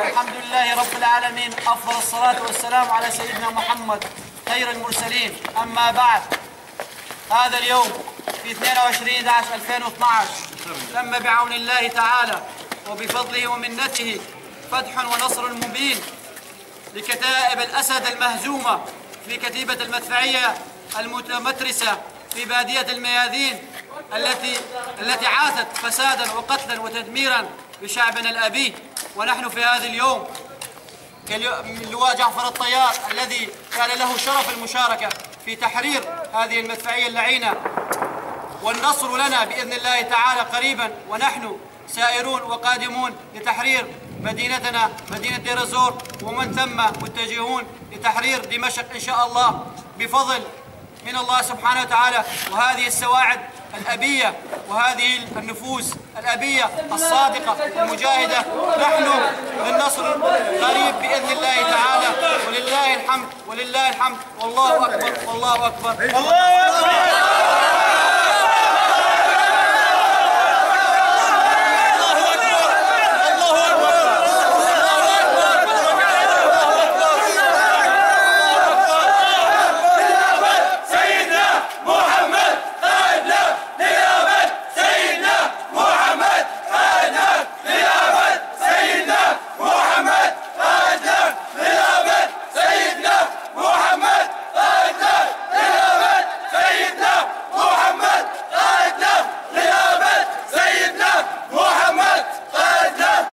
الحمد لله رب العالمين، أفضل الصلاة والسلام على سيدنا محمد خير المرسلين. أما بعد، هذا اليوم في 22/11/2012 تم بعون الله تعالى وبفضله ومنته فتح ونصر مبين لكتائب الأسد المهزومة في كتيبة المدفعية المتمترسة في بادية الميادين التي عاثت فسادا وقتلا وتدميرا بشعبنا الأبي. ونحن في هذا اليوم اللواء جعفر الطيار الذي كان له شرف المشاركة في تحرير هذه المدفعية اللعينة، والنصر لنا بإذن الله تعالى قريبا، ونحن سائرون وقادمون لتحرير مدينتنا مدينة دير الزور، ومن ثم متجهون لتحرير دمشق إن شاء الله بفضل من الله سبحانه وتعالى. وهذه السواعد الأبية وهذه النفوس الأبية الصادقة المجاهدة، نحن للنصر قريب بإذن الله تعالى. ولله الحمد ولله الحمد، والله أكبر والله أكبر. الله أكبر.